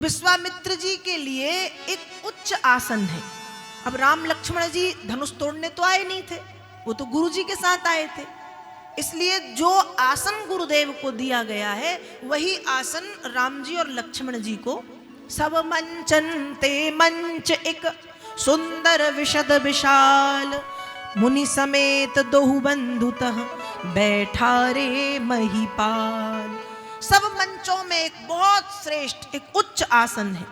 विश्वामित्र जी के लिए एक उच्च आसन है। अब राम लक्ष्मण जी धनुष तोड़ने तो आए नहीं थे, वो तो गुरु जी के साथ आए थे। इसलिए जो आसन गुरुदेव को दिया गया है वही आसन राम जी और लक्ष्मण जी को। सब मंचन ते मंच एक सुंदर विशद विशाल, मुनि समेत दोहु बंधुतः बैठा रे महिपाल। सब मंचों में एक बहुत श्रेष्ठ एक उच्च आसन है,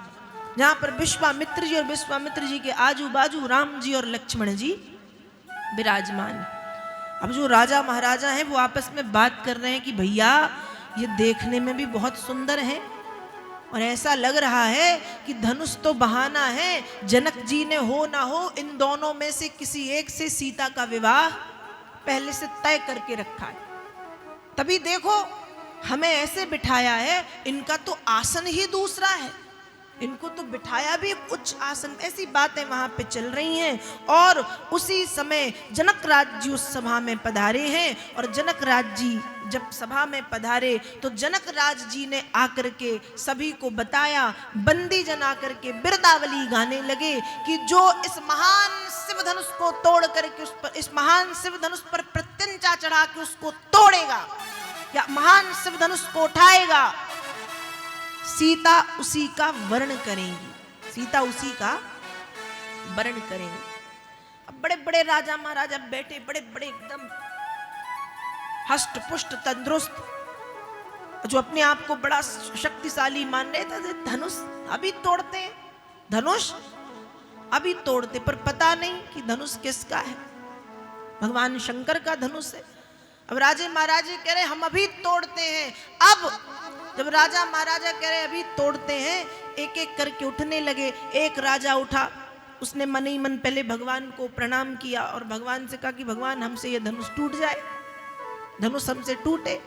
जहां पर विश्वामित्र जी और विश्वामित्र जी के आजू बाजू राम जी और लक्ष्मण जी विराजमान। अब जो राजा महाराजा हैं वो आपस में बात कर रहे हैं कि भैया ये देखने में भी बहुत सुंदर है और ऐसा लग रहा है कि धनुष तो बहाना है, जनक जी ने हो ना हो इन दोनों में से किसी एक से सीता का विवाह पहले से तय करके रखा है। तभी देखो हमें ऐसे बिठाया है, इनका तो आसन ही दूसरा है, इनको तो बिठाया भी उच्च आसन। ऐसी बातें वहां पे चल रही हैं और उसी समय जनक राज जी उस सभा में पधारे हैं। और जनक राज जी जब सभा में पधारे तो जनक राज जी ने आकर के सभी को बताया, बंदी जन आकर के बिरदावली गाने लगे कि जो इस महान शिव धनुष को तोड़ करके उस पर, इस महान शिव धनुष पर प्रत्यंचा चढ़ा के उसको तोड़ेगा या महान शिव धनुष को उठाएगा, सीता उसी का वर्ण करेंगी, सीता उसी का वर्ण करेंगी। अब बड़े बड़े राजा महाराजा बैठे, बड़े बड़े एकदम हष्ट पुष्ट तंदुरुस्त, जो अपने आप को बड़ा शक्तिशाली मान रहे थे। धनुष अभी तोड़ते, धनुष अभी तोड़ते, पर पता नहीं कि धनुष किसका है। भगवान शंकर का धनुष है। अब राजे महाराजे कह रहे हम अभी तोड़ते हैं। अब जब राजा महाराजा कह रहे अभी तोड़ते हैं, एक एक करके उठने लगे। एक राजा उठा, उसने मन ही मन पहले भगवान को प्रणाम किया और भगवान से कहा कि भगवान हमसे ये धनुष टूट जाए, धनुष हमसे टूटे।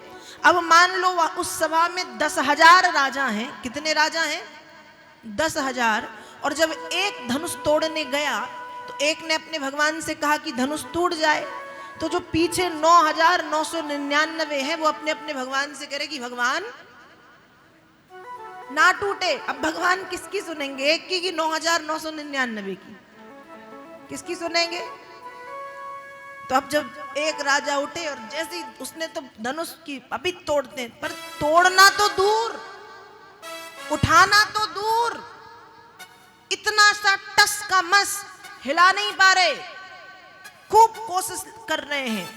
अब मान लो उस सभा में 10,000 राजा हैं। कितने राजा हैं? 10,000। और जब एक धनुष तोड़ने गया तो एक ने अपने भगवान से कहा कि धनुष टूट जाए, तो जो पीछे 9,999 हैं वो अपने अपने भगवान से कह रहे कि भगवान ना टूटे। अब भगवान किसकी सुनेंगे? एक की 9,999 की किसकी सुनेंगे? तो अब जब एक राजा उठे और जैसे ही उसने तो धनुष की अभी तोड़ते, पर तोड़ना तो दूर, उठाना तो दूर, इतना सा टस का मस हिला नहीं पा रहे, खूब कोशिश कर रहे हैं।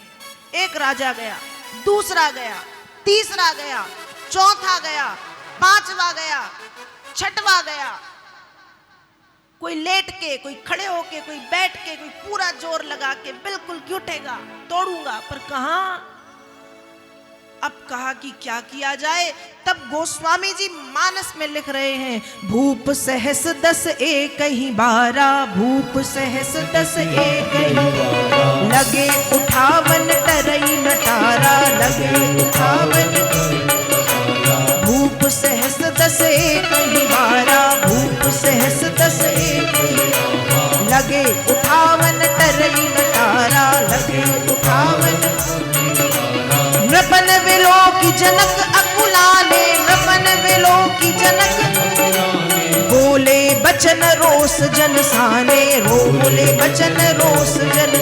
एक राजा गया, दूसरा गया, तीसरा गया, चौथा गया, पांचवा गया, छठवा गया, कोई लेट के, कोई खड़े होके, कोई बैठ के, कोई पूरा जोर लगा के बिल्कुल कि उठेगा, तोड़ूंगा, पर कहां। अब कहा कि क्या किया जाए। तब गोस्वामी जी मानस में लिख रहे हैं, भूप सहस 10 एक ही 12, भूप सहस 10 एक ही 12, लगे उठावन टरई नटारा, लगे उठावन, भूप सहस 10 एक ही 12, भूप सहस 10 एक ही 12, लगे उठावन टरई नटारा, लगे उठावन। नृपन विलो की जनक अकुलाले, नृपन विलो की जनक, बोले बचन रोस जन साने, बोले बचन रोस जन,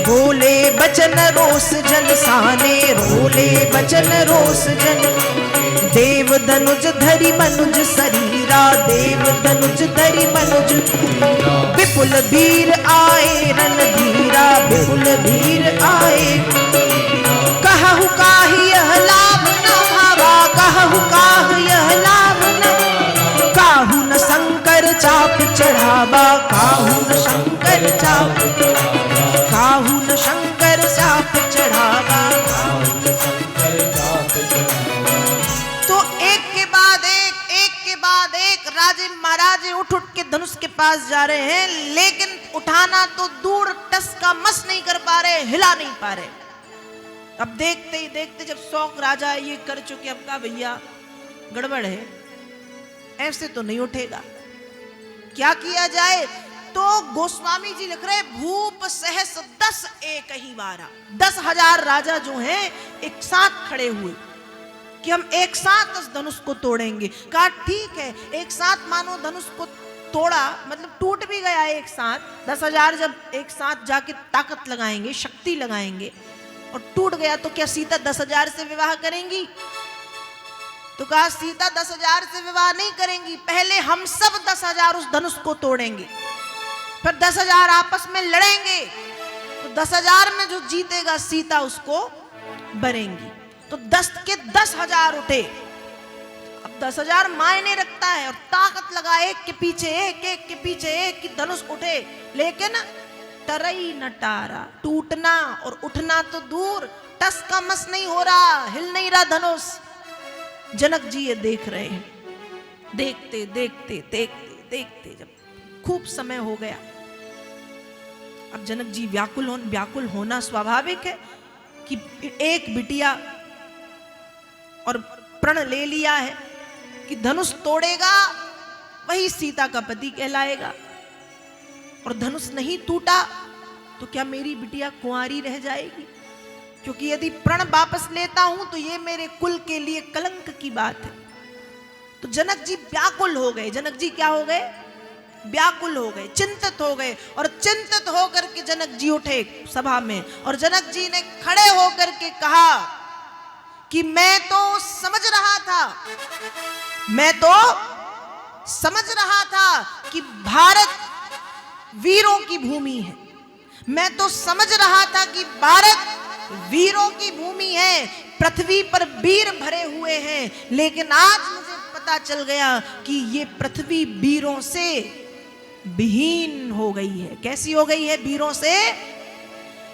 बोले बचन रोस जन साने, रोले बचन रोस जन। देव धनुज धरि मनुज शरीरा, देव धनुज धरि मनुज, विपुल वीर आए रणधीरा, विपुल वीर आए। कहु काहि यह लाभ न भावा, कहु काहि यह लाभ न, काहू न शंकर चाप चढ़ावा, काहू न शंकर चाप, काहू न शंकर चाप चढ़ावा। तो एक के बाद एक राजे महाराजे उठ उठ के धनुष के पास जा रहे हैं, लेकिन उठाना तो दूर, टस का मस नहीं कर पा रहे, हिला नहीं पा रहे। अब देखते ही देखते जब 100 राजा ये कर चुके, अब कहा भैया गड़बड़ है, ऐसे तो नहीं उठेगा, क्या किया जाए। तो गोस्वामी जी लिख रहे भूप सहस 10 एक ही 12, 10,000 राजा जो हैं एक साथ खड़े हुए कि हम एक साथ उस धनुष को तोड़ेंगे। कहा ठीक है, एक साथ मानो धनुष को तोड़ा, मतलब टूट भी गया एक साथ। 10,000 जब एक साथ जाके ताकत लगाएंगे, शक्ति लगाएंगे और टूट गया, तो क्या सीता 10,000 से विवाह करेंगी? तो कहा सीता 10,000 से विवाह नहीं करेंगी, पहले हम सब 10,000 उस धनुष को तोड़ेंगे, फिर 10,000 आपस में लड़ेंगे, तो 10,000 में जो जीतेगा सीता उसको बनेंगी। तो 10 के 10,000 उठे। अब 10,000 मायने रखता है और ताकत लगा, एक के पीछे एक, एक के पीछे एक की धनुष उठे, लेकिन टरई न टारा, टूटना और उठना तो दूर, टस का मस नहीं हो रहा, हिल नहीं रहा धनुष। जनक जी ये देख रहे हैं। देखते देखते देखते देखते जब खूब समय हो गया, अब जनक जी व्याकुल होना स्वाभाविक है कि एक बिटिया और प्रण ले लिया है कि धनुष तोड़ेगा वही सीता का पति कहलाएगा, और धनुष नहीं टूटा तो क्या मेरी बिटिया कुंवारी रह जाएगी? क्योंकि यदि प्रण वापस लेता हूं तो ये मेरे कुल के लिए कलंक की बात है। तो जनक जी व्याकुल हो गए। जनक जी क्या हो गए? व्याकुल हो गए, चिंतित हो गए। और चिंतित होकर के जनक जी उठे सभा में, और जनक जी ने खड़े होकर के कहा कि मैं तो समझ रहा था कि भारत वीरों की भूमि है। मैं तो समझ रहा था कि भारत वीरों की भूमि है, पृथ्वी पर वीर भरे हुए हैं, लेकिन आज मुझे पता चल गया कि ये पृथ्वी वीरों से विहीन हो गई है। कैसी हो गई है? वीरों से।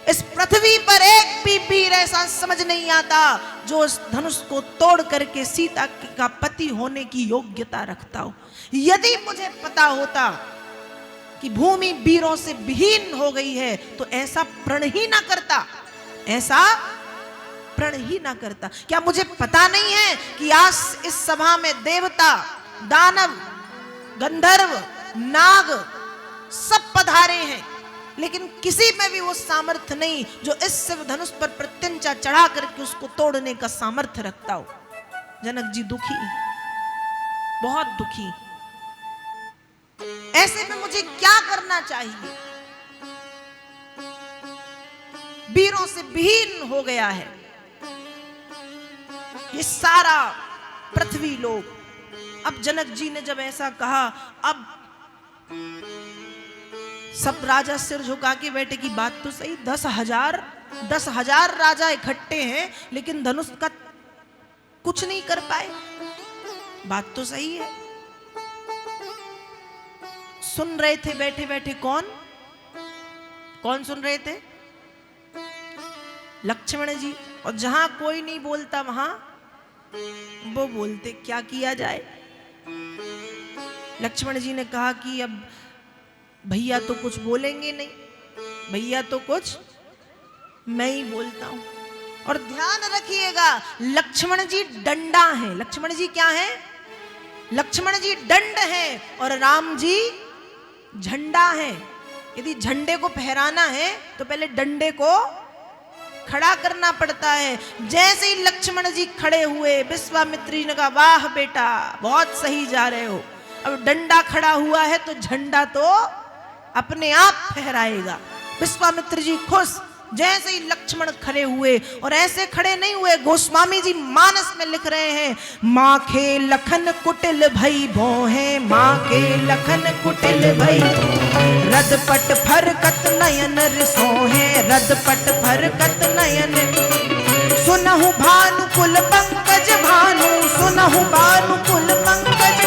इस पृथ्वी पर एक भी वीर ऐसा समझ नहीं आता जो इस धनुष को तोड़ करके सीता का पति होने की योग्यता रखता हो। यदि मुझे पता होता कि भूमि वीरों से विहीन हो गई है तो ऐसा प्रण ही ना करता, ऐसा प्रण ही ना करता। क्या मुझे पता नहीं है कि आज इस सभा में देवता, दानव, गंधर्व, नाग सब पधारे हैं, लेकिन किसी में भी वो सामर्थ्य नहीं जो इस शिव धनुष पर प्रत्यंचा चढ़ा करके उसको तोड़ने का सामर्थ्य रखता हो। जनक जी दुखी, बहुत दुखी। ऐसे में मुझे क्या करना चाहिए? वीरों से विहीन हो गया है ये सारा पृथ्वी लोक। अब जनक जी ने जब ऐसा कहा, अब सब राजा सिर झुका के बैठे कि बात तो सही, 10,000 राजा इकट्ठे हैं लेकिन धनुष का कुछ नहीं कर पाए। बात तो सही है। सुन रहे थे बैठे बैठे कौन सुन रहे थे? लक्ष्मण जी। और जहां कोई नहीं बोलता वहां वो बोलते। क्या किया जाए? लक्ष्मण जी ने कहा कि अब भैया तो कुछ बोलेंगे नहीं, भैया तो कुछ मैं ही बोलता हूं। और ध्यान रखिएगा, लक्ष्मण जी डंडा है। लक्ष्मण जी क्या है? लक्ष्मण जी दंड है और राम जी झंडा है। यदि झंडे को फहराना है तो पहले डंडे को खड़ा करना पड़ता है। जैसे ही लक्ष्मण जी खड़े हुए, विश्वामित्र जी ने कहा वाह बेटा बहुत सही जा रहे हो। अब डंडा खड़ा हुआ है तो झंडा तो अपने आप फहराएगा। विश्वामित्र जी खुश। जैसे ही लक्ष्मण खड़े हुए, और ऐसे खड़े नहीं हुए, गोस्वामी जी मानस में लिख रहे हैं, माँ के लखन कुटिल भई भोहे, माँ के लखन कुटिल भई, रदपट फरकत नयन रिसोहे, रदपट फरकत नयन, सुनहु भानुकुल पंकज भानु, सुनहु भानुकुल पंकज,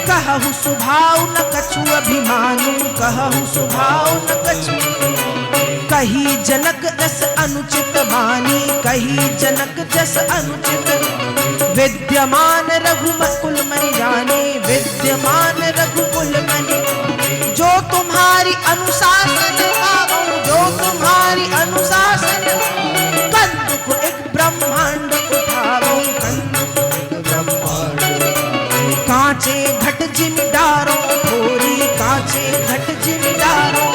कहु सुभाव न कछु अभिमानु, कहु सुभाव न कछु, कही जनक रस अनुचित वाणी, कही जनक जस अनुचित, विद्यमान रघुकुल मनि जाने, विद्यमान रघुकुल मनि, जो तुम्हारी अनुशासन पाऊं, जो तुम्हारी अनुशासन, कंद को एक ब्रह्मांड उठाऊं, कंद को एक ब्रह्मांड, कांचे घट जिमिदारों थोरी, कांचे घट जिमिदारों,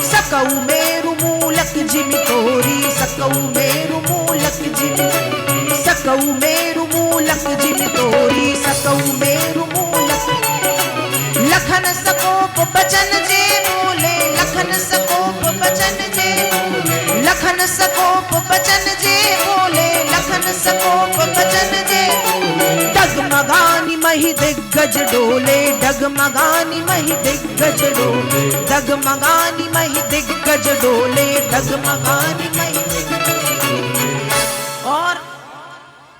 सकऊ मेरु मूलक जिमि तोरी, सकऊ मेरु मूलक जिमि, सकऊ मेरु मूलक जिन तोरी सकौ मेरु मूलक। लखन सकोप बचन जे बोले, लखन सकोप बचन जे बोले, लखन सकोप बचन जे बोले, लखन सकोप बचन जे बोले। डगमगानी मही दिग्गज डोले, डगमगानी मही दिग्गज डोले, डगमगानी मही दिग्गज डोले, डगमगानी मही दिग्गज डोले। और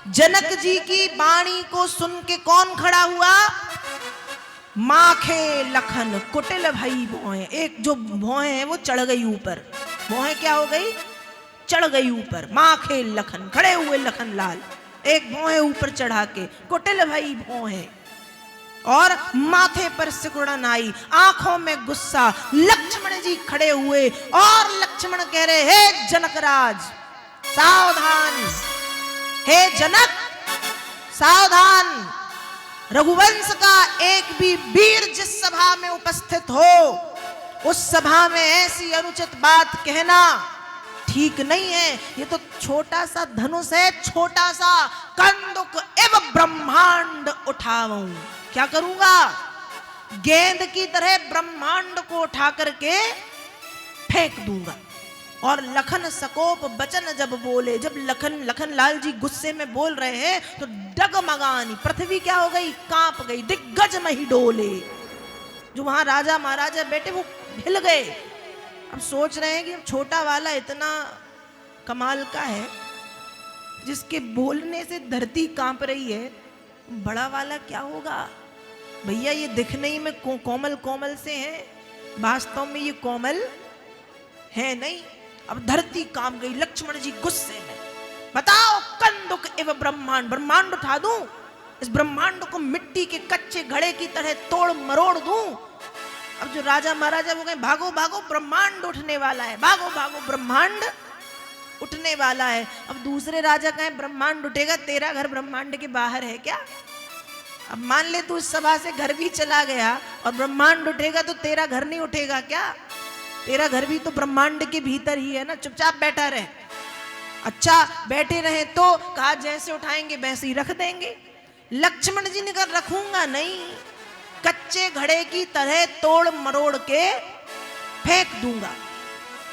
जनक जी की वाणी को सुन के कौन खड़ा हुआ? माखे लखन कुटिल भई भोए। एक जो भोए है वो चढ़ गई ऊपर, भोए क्या हो गई? चढ़ गई ऊपर। माखे लखन, खड़े हुए लखन लाल, एक भोए ऊपर चढ़ा के, कुटिल भई भोए। और माथे पर सिकुड़न आई, आंखों में गुस्सा। लक्ष्मण जी खड़े हुए और लक्ष्मण कह रहे, हे जनकराज सावधान, हे जनक सावधान। रघुवंश का एक भी वीर जिस सभा में उपस्थित हो, उस सभा में ऐसी अनुचित बात कहना ठीक नहीं है। ये तो छोटा सा धनुष है, छोटा सा कंदुक एव ब्रह्मांड उठाऊं। क्या करूंगा? गेंद की तरह ब्रह्मांड को उठा करके फेंक दूंगा। और लखन सकोप बचन जब बोले, जब लखन लाल जी गुस्से में बोल रहे हैं तो डगमगानी, पृथ्वी क्या हो गई? कांप गई। दिग्गज मही डोले, जो वहां राजा महाराजा बैठे वो हिल गए। अब सोच रहे हैं कि अब छोटा वाला इतना कमाल का है जिसके बोलने से धरती कांप रही है, बड़ा वाला क्या होगा? भैया ये दिखने ही में कोमल कोमल से हैं, वास्तव में ये कोमल है नहीं। अब धरती कांप गई, लक्ष्मण जी गुस्से में। बताओ, कंदुक एवं ब्रह्मांड, ब्रह्मांड उठा दूं? इस ब्रह्मांड को मिट्टी के कच्चे घड़े की तरह तोड़ मरोड़ दूं? अब जो राजा महाराजा वो कहे, भागो भागो ब्रह्मांड उठने वाला है, भागो भागो ब्रह्मांड उठने वाला है। अब दूसरे राजा कहे ब्रह्मांड उठेगा, तेरा घर ब्रह्मांड के बाहर है क्या? अब मान ले तू इस सभा से घर भी चला गया और ब्रह्मांड उठेगा तो तेरा घर नहीं उठेगा क्या? तेरा घर भी तो ब्रह्मांड के भीतर ही है ना, चुपचाप बैठा रहे। अच्छा बैठे रहे तो कहा जैसे उठाएंगे वैसे ही रख देंगे। लक्ष्मण जी ने कहा रखूंगा नहीं, कच्चे घड़े की तरह तोड़ मरोड़ के फेंक दूंगा।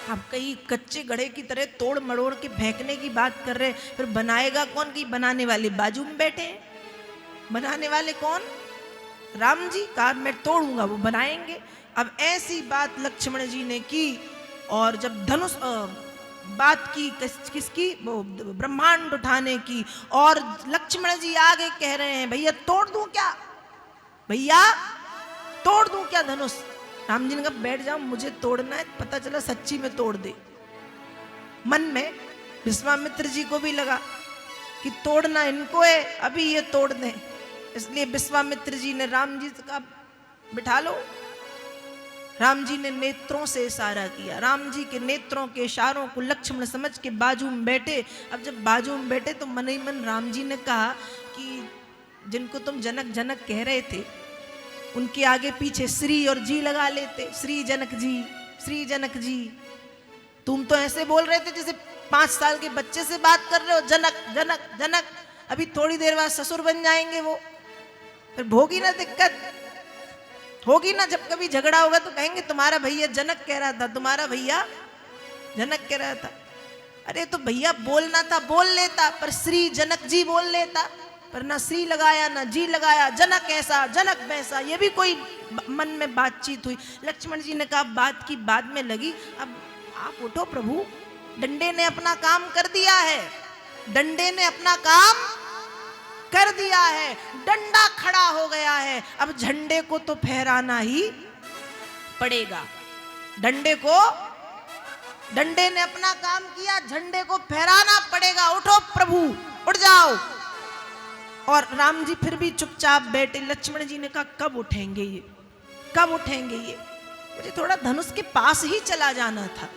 अब कहीं कच्चे घड़े की तरह तोड़ मरोड़ के फेंकने की बात कर रहे, फिर बनाएगा कौन? की बनाने वाले बाजू में बैठे हैं। बनाने वाले कौन? राम जी। कहा मैं तोड़ूंगा, वो बनाएंगे। अब ऐसी बात लक्ष्मण जी ने की और जब धनुष बात की किसकी? वो ब्रह्मांड उठाने की। और लक्ष्मण जी आगे कह रहे हैं भैया तोड़ दूं क्या? भैया तोड़ दूं क्या धनुष? राम जी ने कहा बैठ जाओ, मुझे तोड़ना है। पता चला सच्ची में तोड़ दे। मन में विश्वामित्र जी को भी लगा कि तोड़ना इनको है, अभी ये तोड़ दें। इसलिए विश्वामित्र जी ने राम जी से कहा बिठा लो। राम जी ने नेत्रों से इशारा किया। राम जी के नेत्रों के इशारों को लक्ष्मण समझ के बाजू में बैठे। अब जब बाजू में बैठे तो मन ही मन राम जी ने कहा कि जिनको तुम जनक जनक कह रहे थे उनके आगे पीछे श्री और जी लगा लेते। श्री जनक जी, श्री जनक जी। तुम तो ऐसे बोल रहे थे जैसे 5 साल के बच्चे से बात कर रहे हो, जनक जनक जनक। अभी थोड़ी देर बाद ससुर बन जाएंगे वो, फिर होगी ना दिक्कत, होगी ना। जब कभी झगड़ा होगा तो कहेंगे तुम्हारा भैया जनक कह रहा था, तुम्हारा भैया जनक कह रहा था। अरे तो भैया बोलना था बोल लेता, पर श्री जनक जी बोल लेता, पर ना श्री लगाया ना जी लगाया। जनक ऐसा जनक वैसा, ये भी कोई मन में बातचीत हुई। लक्ष्मण जी ने कहा बात की बाद में लगी, अब आप उठो प्रभु, डंडे ने अपना काम कर दिया है, डंडे ने अपना काम कर दिया है, डंडा खड़ा हो गया है। अब झंडे को तो फहराना ही पड़ेगा। डंडे को, डंडे ने अपना काम किया, झंडे को फहराना पड़ेगा। उठो प्रभु, उठ जाओ। और राम जी फिर भी चुपचाप बैठे। लक्ष्मण जी ने कहा कब उठेंगे ये, कब उठेंगे ये? मुझे थोड़ा धनुष के पास ही चला जाना था।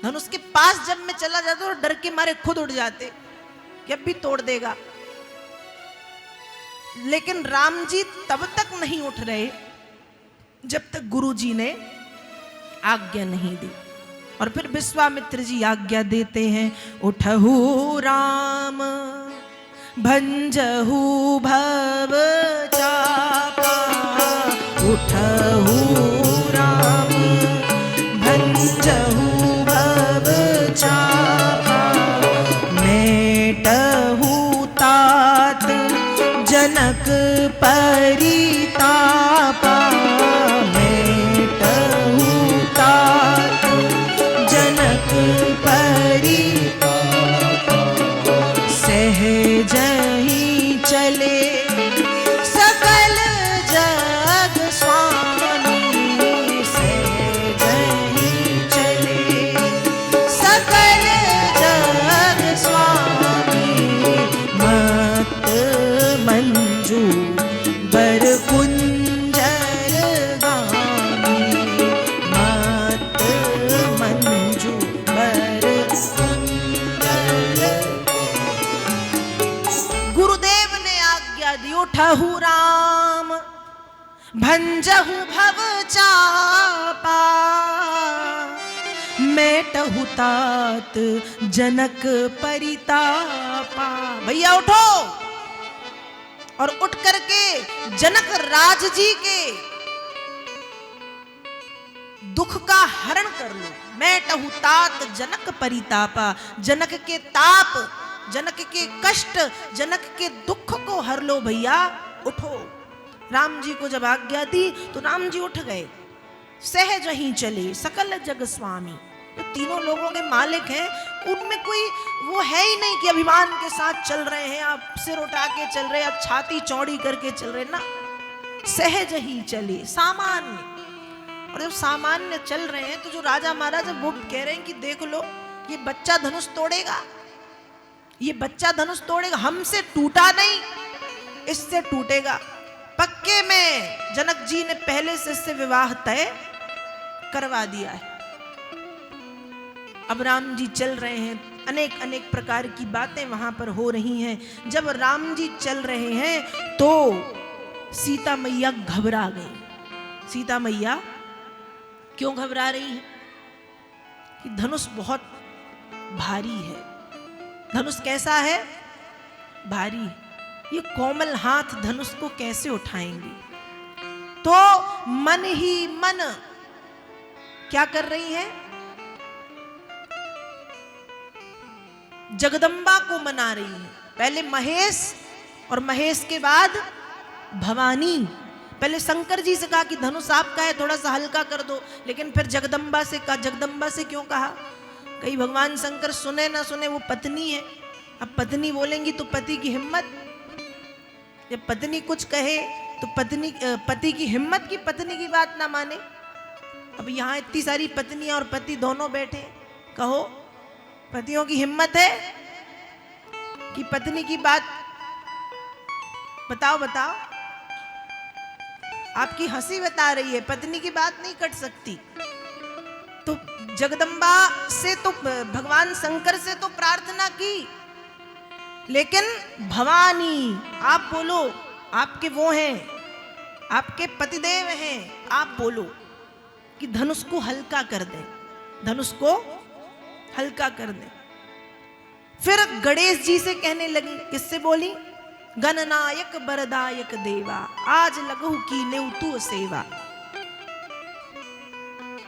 धनुष के पास जब मैं चला जाता तो डर के मारे खुद उठ जाते कि अब भी तोड़ देगा। लेकिन राम जी तब तक नहीं उठ रहे जब तक गुरु जी ने आज्ञा नहीं दी। और फिर विश्वामित्र जी आज्ञा देते हैं, उठहु राम भंजहु भव चापा उठहु राम, भंजहु भव चापा मेटहु तात जनक परितापा, मेटहु तात जनक परितापा सहज ही चले सकल जग स्वामी, सहज ही चले सकल जग स्वामी मत मंजू बर कुंजर गामी, मत मंजू बर कुंजर। गुरुदेव ने आज्ञा दी उठहु राम, भंजहु भव चापा मेटहु तात जनक परितापा। भैया उठो और उठ करके जनक राज जी के दुख का हरण कर लो। मेटहु तात जनक परितापा, जनक के ताप, जनक के कष्ट, जनक के दुख को हर लो भैया, उठो। राम जी को जब आज्ञा दी तो राम जी उठ गए। सहज ही चले सकल जग स्वामी, तो तीनों लोगों के मालिक हैं, उनमें कोई वो है ही नहीं कि अभिमान के साथ चल रहे हैं, आप सिर उठा के चल रहे हैं, आप छाती चौड़ी करके चल रहे ना। सहज ही चले, सामान्य। और जब सामान्य चल रहे हैं तो जो राजा महाराज वो कह रहे हैं कि देख लो ये बच्चा धनुष तोड़ेगा, ये बच्चा धनुष तोड़ेगा, हमसे टूटा नहीं इससे टूटेगा। पक्के में जनक जी ने पहले से इससे विवाह तय करवा दिया है। अब राम जी चल रहे हैं, अनेक अनेक प्रकार की बातें वहां पर हो रही हैं। जब राम जी चल रहे हैं तो सीता मैया घबरा गई। सीता मैया क्यों घबरा रही है? कि धनुष बहुत भारी है। धनुष कैसा है? भारी। ये कोमल हाथ धनुष को कैसे उठाएंगी? तो मन ही मन क्या कर रही है? जगदम्बा को मना रही है। पहले महेश और महेश के बाद भवानी। पहले शंकर जी से कहा कि धनुष आपका है, थोड़ा सा हल्का कर दो, लेकिन फिर जगदम्बा से कहा। जगदम्बा से क्यों कहा? कहीं भगवान शंकर सुने ना सुने, वो पत्नी है। अब पत्नी बोलेंगी तो पति की हिम्मत, जब पत्नी कुछ कहे तो पति की हिम्मत की पत्नी की बात ना माने। अब यहाँ इतनी सारी पत्नियां और पति दोनों बैठे, कहो पतियों की हिम्मत है कि पत्नी की बात? बताओ बताओ। आपकी हंसी बता रही है, पत्नी की बात नहीं कट सकती। तो जगदम्बा से तो भगवान शंकर से तो प्रार्थना की, लेकिन भवानी आप बोलो, आपके वो हैं, आपके पतिदेव हैं, आप बोलो कि धनुष को हल्का कर दें, धनुष को हल्का कर दें। फिर गणेश जी से कहने लगी, किससे बोली? गणनायक बरदायक देवा, आज लगहु कीन्हे तू सेवा।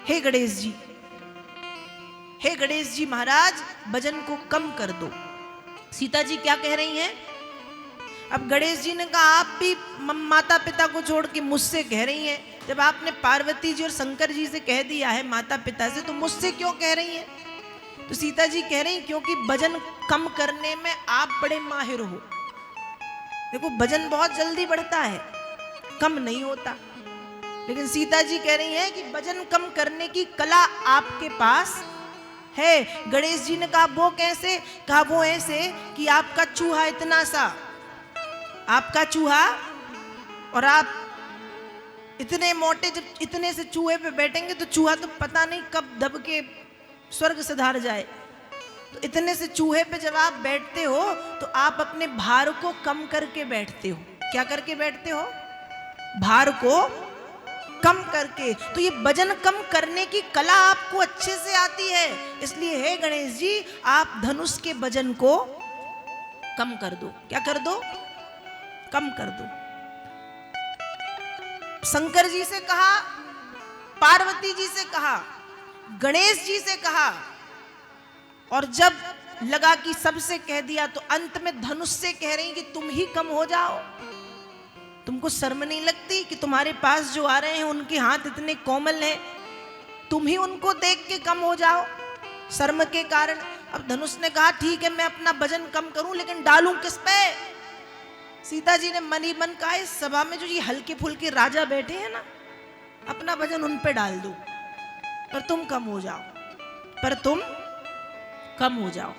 हे गणेश जी, हे गणेश जी महाराज, वजन को कम कर दो। सीता जी क्या कह रही हैं? अब गणेश जी ने कहा आप भी माता पिता को छोड़ के मुझसे कह रही हैं, जब आपने पार्वती जी और शंकर जी से कह दिया है माता पिता से, तो मुझसे क्यों कह रही हैं? तो सीता जी कह रही क्योंकि वजन कम करने में आप बड़े माहिर हो। देखो वजन बहुत जल्दी बढ़ता है, कम नहीं होता। लेकिन सीता जी कह रही हैं कि वजन कम करने की कला आपके पास है। गणेश जी ने कहा वो कैसे? कहा वो ऐसे कि आपका चूहा इतना सा, आपका चूहा, और आप इतने मोटे, जब इतने से चूहे पे बैठेंगे तो चूहा तो पता नहीं कब दब के स्वर्ग सिधार जाए। तो इतने से चूहे पे जब आप बैठते हो तो आप अपने भार को कम करके बैठते हो। क्या करके बैठते हो? भार को कम करके। तो ये वजन कम करने की कला आपको अच्छे से आती है। इसलिए हे गणेश जी, आप धनुष के वजन को कम कर दो। क्या कर दो? कम कर दो। शंकर जी से कहा, पार्वती जी से कहा, गणेश जी से कहा, और जब लगा कि सबसे कह दिया तो अंत में धनुष से कह रही कि तुम ही कम हो जाओ। तुमको शर्म नहीं लगती कि तुम्हारे पास जो आ रहे हैं उनके हाथ इतने कोमल हैं, तुम ही उनको देख के कम हो जाओ शर्म के कारण। अब धनुष ने कहा ठीक है मैं अपना वजन कम करूं, लेकिन डालूं किस पे? सीता जी ने मन ही मन कहा इस सभा में जो ये हल्के फुल्के राजा बैठे हैं ना, अपना वजन उन पे डाल दो, पर तुम कम हो जाओ, पर तुम कम हो जाओ।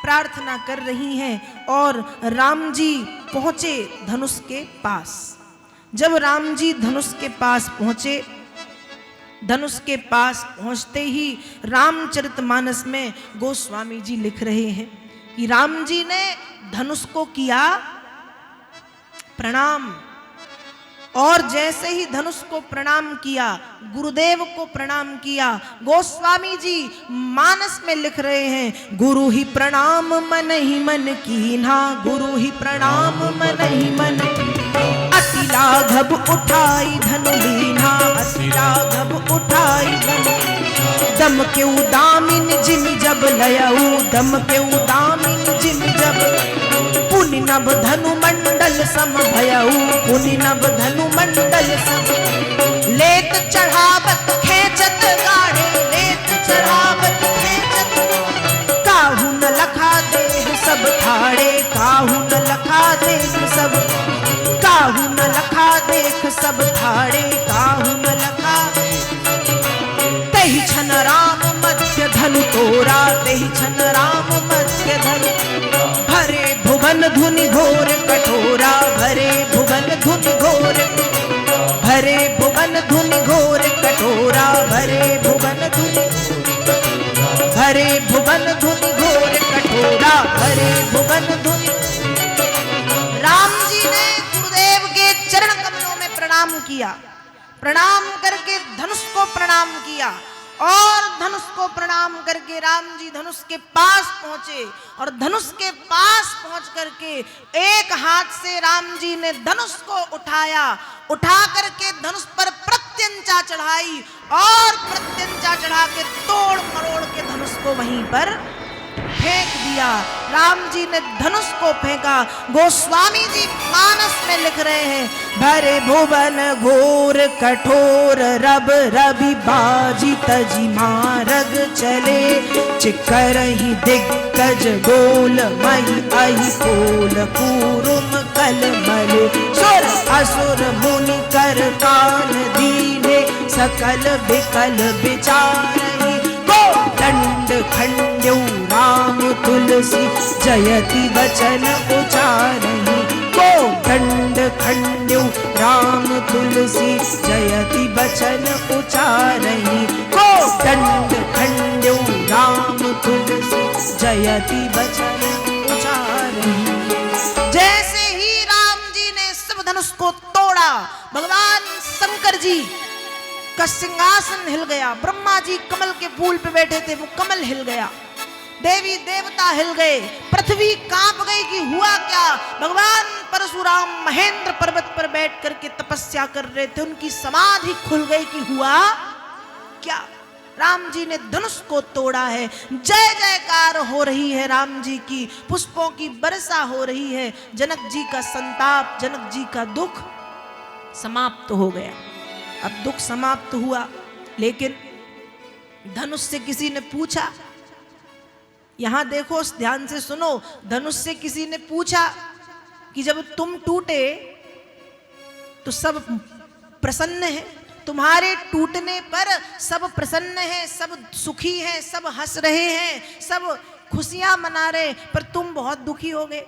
प्रार्थना कर रही हैं और राम जी पहुंचे धनुष के पास। जब राम जी धनुष के पास पहुंचे, धनुष के पास पहुंचते ही रामचरितमानस में गोस्वामी जी लिख रहे हैं कि राम जी ने धनुष को किया प्रणाम, और जैसे ही धनुष को प्रणाम किया, गुरुदेव को प्रणाम किया, गोस्वामी जी मानस में लिख रहे हैं गुरु ही प्रणाम मन ही मन कीन्हा, गुरु ही प्रणाम मन ही मन, अति लाघव उठाई धनु लीन्हा, अति लाघव उठाई धनु, दम के उदामिन जिम जब लयऊ, दम के उदामिन जिम जब, पुनि नभ धनु मंडल सम भयऊ, पुनि नभ धनु मंडल सम, लेत चढ़ावत खेचत गाढ़े, लेत चढ़ावत खेचत, काहू न लखा देह सब ठाड़े, काहू न लखा देख सब, काहू न लखा देख सब ठाड़े, काहू न लखा, तेहि छन राम मध्य धनु तोरा, तेहि छन राम मध्य धनु, भरे भुवन धुनि घोर कठोरा, भरे भुवन धुनि घोर, भरे भुवन धुनि घोर कठोरा, भरे भुवन धुनि, भरे भुवन धुनि घोर कठोरा, भरे भुवन धुनि। राम जी ने गुरुदेव के चरण कमलों में प्रणाम किया, प्रणाम करके धनुष को प्रणाम किया, और धनुष को प्रणाम करके राम जी धनुष के पास पहुंचे, और धनुष के पास पहुंच करके एक हाथ से राम जी ने धनुष को उठाया, उठा करके धनुष पर प्रत्यंचा चढ़ाई, और प्रत्यंचा चढ़ा के तोड़ मरोड़ के धनुष को वहीं पर फेंक दिया। राम जी ने धनुष को फेंका। गोस्वामी जी मानस में लिख रहे हैं भरे भुवन घोर कठोर, रब रवि बाजी तजी मारग चले, चिकर ही दिग्गज गोल मई अहि कोल कूरुम कलमल, सुर असुर मुनि कर कान दीने, सकल विकल विचारहि, दंड खंड्यौ राम तुलसी, जयति वचन उचारहि, को दंड खंड्यौ राम तुलसी, जयति वचन उचारहि, को दंड खंड्यौ राम तुलसी, जयति वचन उचारहि। जैसे ही राम जी ने सब धनुष को तोड़ा, भगवान शंकर जी का सिंहासन हिल गया, ब्रह्मा जी कमल के फूल पे बैठे थे वो कमल हिल गया, देवी देवता हिल गए, पृथ्वी कांप गई कि हुआ क्या। भगवान परशुराम महेंद्र पर्वत पर बैठ करके तपस्या कर रहे थे, उनकी समाधि खुल गई कि हुआ क्या। राम जी ने धनुष को तोड़ा है, जय जयकार हो रही है राम जी की, पुष्पों की वर्षा हो रही है, जनक जी का संताप, जनक जी का दुख समाप्त हो गया। अब दुख समाप्त हुआ, लेकिन धनुष से किसी ने पूछा, यहां देखो ध्यान से सुनो, धनुष से किसी ने पूछा कि जब तुम टूटे तो सब प्रसन्न है, तुम्हारे टूटने पर सब प्रसन्न है, सब सुखी हैं, सब हंस रहे हैं, सब खुशियां मना रहे, पर तुम बहुत दुखी हो गए।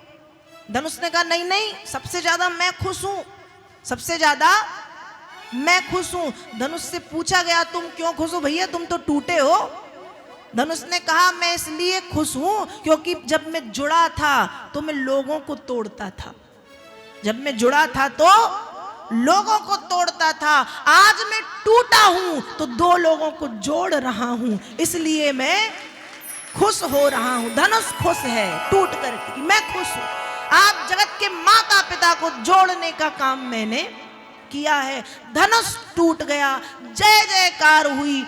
धनुष ने कहा नहीं नहीं, सबसे ज्यादा मैं खुश हूं, सबसे ज्यादा मैं खुश हूं। धनुष से पूछा गया तुम क्यों खुश हो भैया, तुम तो टूटे हो। धनुष ने कहा मैं इसलिए खुश हूं क्योंकि जब मैं जुड़ा था तो मैं लोगों को तोड़ता था, जब मैं जुड़ा था तो लोगों को तोड़ता था, आज मैं टूटा हूं तो दो लोगों को जोड़ रहा हूं, इसलिए मैं खुश हो रहा हूं, धनुष खुश है टूट करके, मैं खुश हूं। आप जगत के माता पिता को जोड़ने का काम मैंने किया है, धनुष टूट गया, जय जयकार हुई,